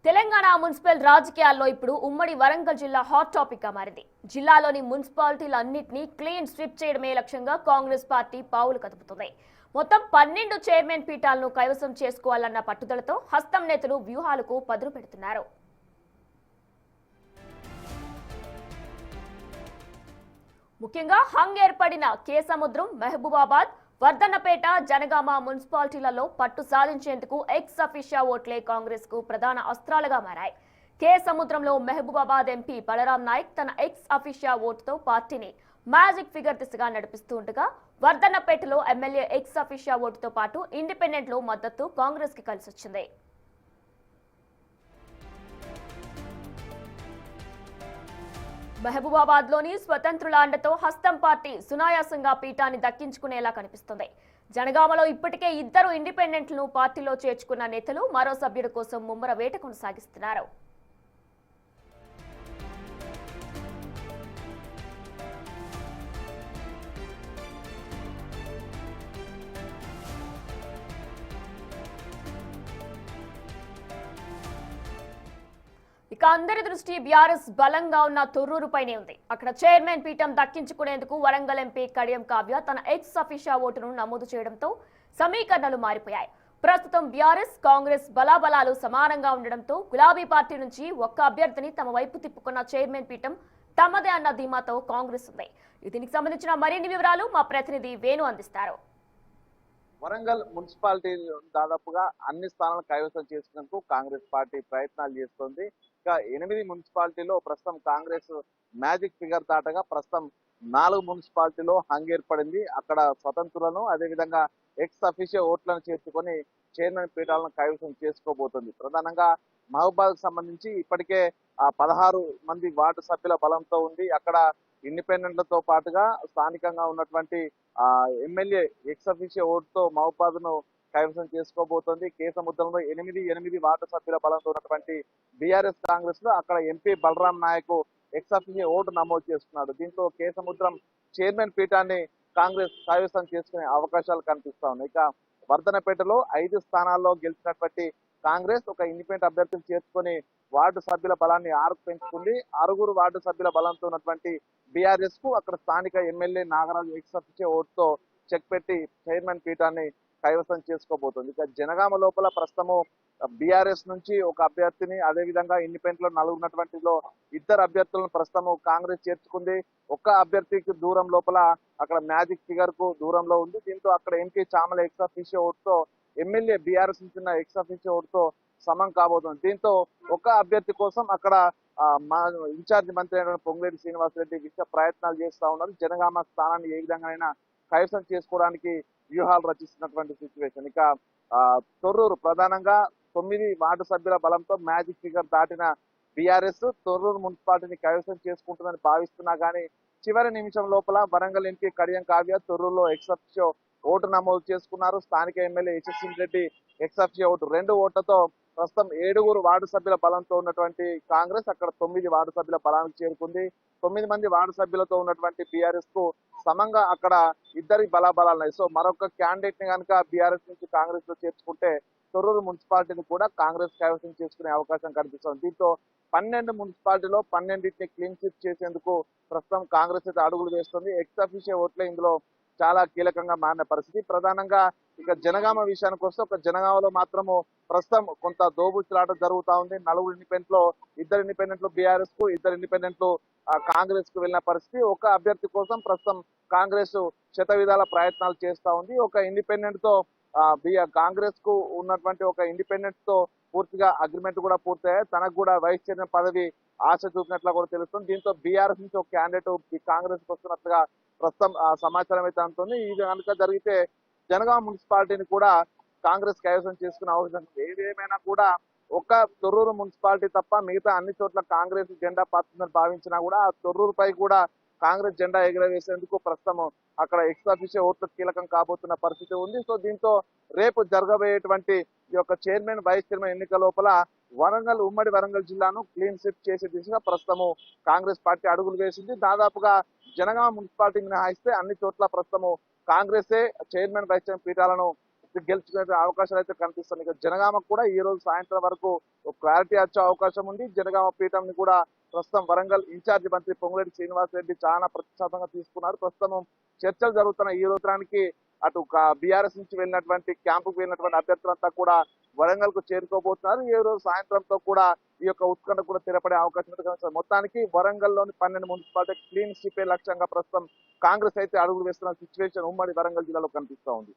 Telangana municipal రాజకీయాల్లో ఇప్పుడు ఉమ్మడి వరంగల్ జిల్లా హాట్ టాపిక్ గా మారింది. జిల్లాలోని మున్సిపాలిటీలన్నింటినీ క్లీన్ స్వీప్ చేయడమే లక్ష్యంగా కాంగ్రెస్ పార్టీ పావులు కదుపుతుంది. మొత్తం 12 చైర్మన్ పీఠాలను కైవసం చేసుకోవాలన్న పట్టుదలతో హస్తం నేతలు వ్యూహాలకు పదును పెడుతున్నారు. ముఖ్యంగా హంగ్ ఏర్పడిన కేసముద్రం, మహబూబాబాద్, వర్ధన్నపేట, జనగామ మున్సిపాలిటీలలో పట్టు సాధించేందుకు ఎక్స్ అఫీషియా ఓట్లే కాంగ్రెస్ కు ప్రధాన అస్త్రాలుగా మారాయి. కే సముద్రంలో మహబూబాబాద్ ఎంపీ బలరాం నాయక్ తన ఎక్స్ అఫీషియా ఓటుతో పార్టీని మ్యాజిక్ ఫిగర్ దిశగా నడిపిస్తూ ఉండగా, వర్ధన్నపేటలో ఎమ్మెల్యే ఎక్స్ అఫీషియా ఓటుతో పాటు ఇండిపెండెంట్ లో మద్దతు కాంగ్రెస్ కి కలిసొచ్చింది. మహబూబాబాద్ లోని స్వతంత్రుల అండతో హస్తం పార్టీ సునాయాసంగా పీఠాన్ని దక్కించుకునేలా కనిపిస్తుంది. జనగామలో ఇప్పటికే 2 ఇండిపెండెంట్లను పార్టీలో చేర్చుకున్న నేతలు మరో సభ్యుడి కోసం ముమ్మర వేట కొనసాగిస్తున్నారు. ఇక అందరి దృష్టి బీఆర్ఎస్ బలంగా ఉన్న తొర్రూరుపైనే ఉంది. అక్కడ చైర్మన్ పీఠం దక్కించుకునేందుకు వరంగల్ ఎంపీ కడియం కావ్య తన ఎక్స్ అఫీషియా ఓటును నమోదు చేయడంతో సమీకరణలు మారిపోయాయి. ప్రస్తుతం బీఆర్ఎస్, కాంగ్రెస్ బలాబలాలు సమానంగా ఉండడంతో గులాబీ పార్టీ నుంచి ఒక్క అభ్యర్థిని తమ వైపు తిప్పుకున్న చైర్మన్ పీఠం తమదే అన్న ధీమాతో కాంగ్రెస్ ఉంది. దీనికి సంబంధించిన మరిన్ని వివరాలు మా ప్రతినిధి వేణు అందిస్తారు. వరంగల్ మున్సిపాలిటీ దాదాపుగా అన్ని స్థానాలను కైవసం చేసుకునేందుకు కాంగ్రెస్ పార్టీ ప్రయత్నాలు చేస్తోంది. ఇక 8 మున్సిపాలిటీలో ప్రస్తుతం కాంగ్రెస్ మ్యాజిక్ ఫిగర్ దాటగా ప్రస్తుతం 4 మున్సిపాలిటీలో హంగ్ ఏర్పడింది. అక్కడ స్వతంత్రులను అదేవిధంగా ఎక్స్ అఫీషియో ఓట్లను చేర్చుకొని చైర్మన్ పీఠాలను కైవసం చేసుకోబోతుంది. ప్రధానంగా మహబూబాద్ సంబంధించి ఇప్పటికే 16 మంది వార్డు సభ్యుల బలంతో ఉంది. అక్కడ ఇండిపెండెంట్లతో పాటుగా స్థానికంగా ఉన్నటువంటి ఎమ్మెల్యే ఎక్స్ అఫీషియో ఓటుతో మహబూబాద్ ను కైవసం చేసుకోబోతోంది. కేసముద్రంలో 8 వార్డు సభ్యుల బలంతో ఉన్నటువంటి బీఆర్ఎస్ కాంగ్రెస్ లో అక్కడ MP Balram Naik ex officio vote నమోదు చేసుకున్నాడు. దీంతో కేసముద్రం చైర్మన్ పీఠాన్ని కాంగ్రెస్ కైవసం చేసుకునే అవకాశాలు కనిపిస్తా ఉన్నాయి. ఇక వర్ధనపేటలో 5 స్థానాల్లో గెలిచినటువంటి కాంగ్రెస్ ఒక ఇండిపెండెంట్ అభ్యర్థిని చేర్చుకొని వార్డు సభ్యుల బలాన్ని 6కు పెంచుకుంది. 6 వార్డు సభ్యుల బలంతో ఉన్నటువంటి బీఆర్ఎస్ కు అక్కడ స్థానిక ఎమ్మెల్యే నాగరాజు ఎక్స్ అఫీషియో ఓటుతో చెక్ పెట్టి చైర్మన్ పీఠాన్ని కైవసం చేసుకోబోతుంది. ఇక జనగామ లోపల ప్రస్తుతము బీఆర్ఎస్ నుంచి ఒక అభ్యర్థిని, అదేవిధంగా ఇండిపెండెంట్ లో 4 ఉన్నటువంటిలో 2 అభ్యర్థులను ప్రస్తుతము కాంగ్రెస్ చేర్చుకుంది. ఒక్క అభ్యర్థికి దూరం లోపల అక్కడ మ్యాజిక్ ఫిగర్ కు దూరంలో ఉంది. దీంతో అక్కడ ఎంపీ చామల ఎక్స్ అఫీషియో ఓటుతో ఎమ్మెల్యే బీఆర్ఎస్ నుంచి ఎక్స్ అఫీషియో ఓటుతో సమం కాబోతుంది. దీంతో ఒక అభ్యర్థి కోసం అక్కడ మా ఇన్ఛార్జి మంత్రి అయిన పొంగులేటి శ్రీనివాసరెడ్డి విషయ ప్రయత్నాలు చేస్తా ఉన్నారు. జనగామ స్థానాన్ని ఏ విధంగానైనా కైవసం చేసుకోవడానికి వ్యూహాలు రచిస్తున్నటువంటి సిచ్యువేషన్. ఇక తొర్రూరు ప్రధానంగా 9 వార్డు సభ్యుల బలంతో మ్యాజిక్ ఫిగర్ దాటిన బీఆర్ఎస్ తొర్రూరు మున్సిపాలిటీని కైవసం చేసుకుంటుందని భావిస్తున్నా గానీ చివరి నిమిషం లోపల వరంగల్ ఎంపీ కడియం కావ్య తొర్రూరులో ఎక్స్ అఫీషియో ఓటు నమోదు చేసుకున్నారు. స్థానిక MLA Yashaswini Reddy ex officio vote 2 ఓట్లతో ప్రస్తుతం 7 వార్డు సభ్యుల బలంతో ఉన్నటువంటి కాంగ్రెస్ అక్కడ 9 వార్డు సభ్యుల బలానికి చేరుకుంది. 9 మంది వార్డు సభ్యులతో ఉన్నటువంటి బీఆర్ఎస్ కు సమంగా అక్కడ 2 బలాబలాలు ఉన్నాయి. సో మరొక క్యాండిడేట్ ని కనుక బీఆర్ఎస్ నుంచి కాంగ్రెస్ లో చేర్చుకుంటే తొర్రూరు మున్సిపాలిటీని కూడా కాంగ్రెస్ కైవసం చేసుకునే అవకాశం కనిపిస్తుంది. దీంతో 12 మున్సిపాలిటీలో 12ని క్లీన్ స్వీప్ చేసేందుకు ప్రస్తుతం కాంగ్రెస్ అయితే అడుగులు వేస్తుంది. ఎక్స్ అఫీషియో ఓట్లే ఇందులో చాలా కీలకంగా మారిన పరిస్థితి. ప్రధానంగా ఇక జనగామ విషయానికి వస్తే ఒక జనగామలో మాత్రము ప్రస్తుతం కొంత దోబుచ్చులాట జరుగుతా ఉంది. 4 ఇండిపెండెంట్ లో 2 ఇండిపెండెంట్లు బీఆర్ఎస్ కు, 2 ఇండిపెండెంట్లు కాంగ్రెస్ కు వెళ్ళిన పరిస్థితి. ఒక అభ్యర్థి కోసం ప్రస్తుతం కాంగ్రెస్ శత విధాల ప్రయత్నాలు చేస్తా ఉంది. ఒక ఇండిపెండెంట్ తో కాంగ్రెస్ కు ఉన్నటువంటి ఒక ఇండిపెండెంట్ తో పూర్తిగా అగ్రిమెంట్ కూడా పూర్తయ్యాయి. తనకు కూడా వైస్ చైర్మన్ పదవి ఆశ చూపినట్లు కూడా తెలుస్తుంది. దీంతో బీఆర్ఎస్ నుంచి ఒక క్యాండిడేట్ కాంగ్రెస్ కు వస్తున్నట్టుగా ప్రస్తుతం సమాచారం అయితే అందుతుంది. ఇది కనుక జరిగితే జనగామ మున్సిపాలిటీని కూడా కాంగ్రెస్ కైవసం చేసుకునే అవకాశం. ఏదేమైనా కూడా ఒక్క తొర్రూరు మున్సిపాలిటీ తప్ప మిగతా అన్ని చోట్ల కాంగ్రెస్ జెండా పాతుందని భావించినా కూడా ఆ తొర్రూరుపై కూడా కాంగ్రెస్ జెండా ఎగురవేసేందుకు ప్రస్తుతం అక్కడ ఎక్స్ అఫీషియో ఓట్లు కీలకం కాబోతున్న పరిస్థితి ఉంది. సో దీంతో రేపు జరగబోయేటువంటి ఈ యొక్క చైర్మన్, వైస్ చైర్మన్ ఎన్నిక లోపల ఉమ్మడి వరంగల్ జిల్లాను క్లీన్ స్వీప్ చేసే దిశగా ప్రస్తుతము కాంగ్రెస్ పార్టీ అడుగులు వేసింది. దాదాపుగా జనగామ మున్సిపాలిటీ మినహాయిస్తే అన్ని చోట్ల ప్రస్తుతము కాంగ్రెసే చైర్మన్, వైస్ చైర్మన్ పీఠాలను గెలుచుకునే అవకాశాలు అయితే కనిపిస్తుంది. ఇక జనగామకు కూడా ఈ రోజు సాయంత్రం వరకు క్లారిటీ వచ్చే అవకాశం ఉంది. జనగామ పీఠంని కూడా ప్రస్తుతం వరంగల్ ఇన్ఛార్జి మంత్రి పొంగులేటి శ్రీనివాస్ రెడ్డి చాలా ప్రతిష్టాత్మకంగా తీసుకున్నారు. ప్రస్తుతం చర్చలు జరుగుతున్న ఈ రోజానికి అటు బీఆర్ఎస్ నుంచి వెళ్ళినటువంటి క్యాంపుకు వెళ్ళినటువంటి అభ్యర్థులంతా కూడా వరంగల్ కు చేరుకోబోతున్నారు. ఈ రోజు సాయంత్రంతో కూడా ఈ యొక్క ఉత్కంఠ కూడా స్థిరపడే అవకాశం ఉంది. మొత్తానికి వరంగల్ లోని 12 మున్సిపాలిటీ క్లీన్ స్వీపే లక్ష్యంగా ప్రస్తుతం కాంగ్రెస్ అయితే అడుగులు వేస్తున్న సిచ్యువేషన్ ఉమ్మడి వరంగల్ జిల్లాలో కనిపిస్తా ఉంది.